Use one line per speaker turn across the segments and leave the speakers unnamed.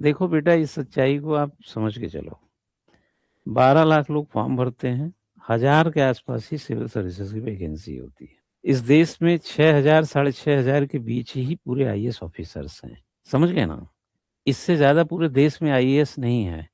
देखो बेटा, इस सच्चाई को आप समझ के चलो। 12 लाख लोग फॉर्म भरते हैं, 1000 के आसपास ही सिविल सर्विसेज की वैकेंसी होती है। इस देश में 6000 साढ़े 6000 के बीच ही पूरे आईएएस ऑफिसर्स हैं। समझ गए ना? इससे ज्यादा पूरे देश में आईएएस नहीं है।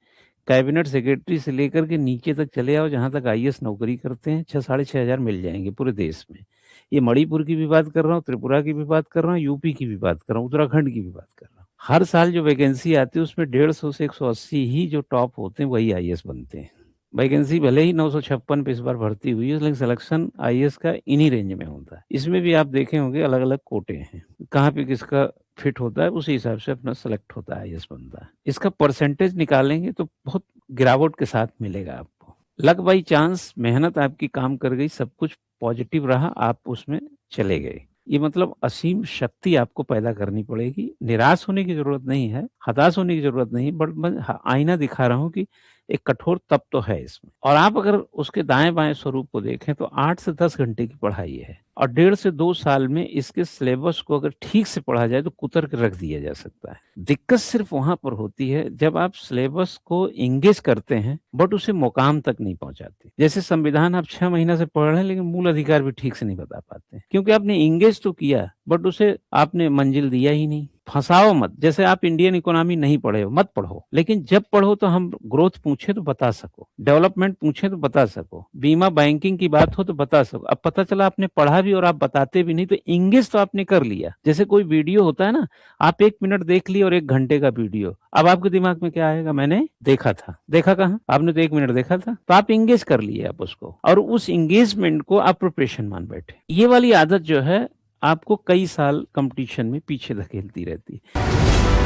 कैबिनेट सेक्रेटरी से लेकर के नीचे तक चले आओ, जहां तक आईएएस नौकरी करते हैं, 6 साढ़े 6 हजार मिल जाएंगे पूरे देश में। ये मणिपुर की भी बात कर रहा हूँ, त्रिपुरा की भी बात कर रहा हूँ, यूपी की भी बात कर रहा हूँ, उत्तराखंड की भी बात कर रहा हूँ। हर साल जो वैकेंसी आती है उसमें 150 से 180 ही जो टॉप होते हैं वही आईएएस बनते हैं। वैकेंसी भले ही 956 पे इस बार भर्ती हुई है, लेकिन सिलेक्शन आईएएस का इन्हीं रेंज में होता है। इसमें भी आप देखे होंगे अलग अलग कोटे हैं, कहाँ पे किसका फिट होता है उसी हिसाब से अपना सेलेक्ट होता है, आईएएस बनता है। इसका परसेंटेज निकालेंगे तो बहुत गिरावट के साथ मिलेगा आपको। लक बाई चांस, मेहनत आपकी काम कर गई, सब कुछ पॉजिटिव रहा, आप उसमें चले गए। ये मतलब असीम शक्ति आपको पैदा करनी पड़ेगी। निराश होने की जरूरत नहीं है, हताश होने की जरूरत नहीं, बट मैं आईना दिखा रहा हूँ कि एक कठोर तप तो है इसमें। और आप अगर उसके दाएं बाएं स्वरूप को देखें तो 8 से 10 घंटे की पढ़ाई है, और 1.5 से 2 साल में इसके सिलेबस को अगर ठीक से पढ़ा जाए तो कुतर के रख दिया जा सकता है। दिक्कत सिर्फ वहां पर होती है जब आप सिलेबस को इंगेज करते हैं बट उसे मुकाम तक नहीं पहुंचाते। जैसे संविधान आप 6 महीना से पढ़ रहे हैं लेकिन मूल अधिकार भी ठीक से नहीं बता पाते, क्योंकि आपने इंगेज तो किया बट उसे आपने मंजिल दिया ही नहीं। फंसाओ मत। जैसे आप इंडियन इकोनॉमी नहीं पढ़े हो, मत पढ़ो, लेकिन जब पढ़ो तो हम ग्रोथ पूछे तो बता सको, डेवलपमेंट पूछे तो बता सको, बीमा बैंकिंग की बात हो तो बता सको। अब पता चला आपने पढ़ा भी और आप बताते भी नहीं, तो इंग्लिश तो आपने कर लिया। जैसे कोई वीडियो होता है ना, आप 1 मिनट देख लिए और 1 घंटे का वीडियो, अब आपके दिमाग में क्या आएगा? मैंने देखा था। देखा कहाँ? आपने तो 1 मिनट देखा था, तो आप इंगेज कर लिए आप उसको, और उस इंगेजमेंट को आप प्रोफेशन मान बैठे। ये वाली आदत जो है आपको कई साल कंपटीशन में पीछे धकेलती रहती है।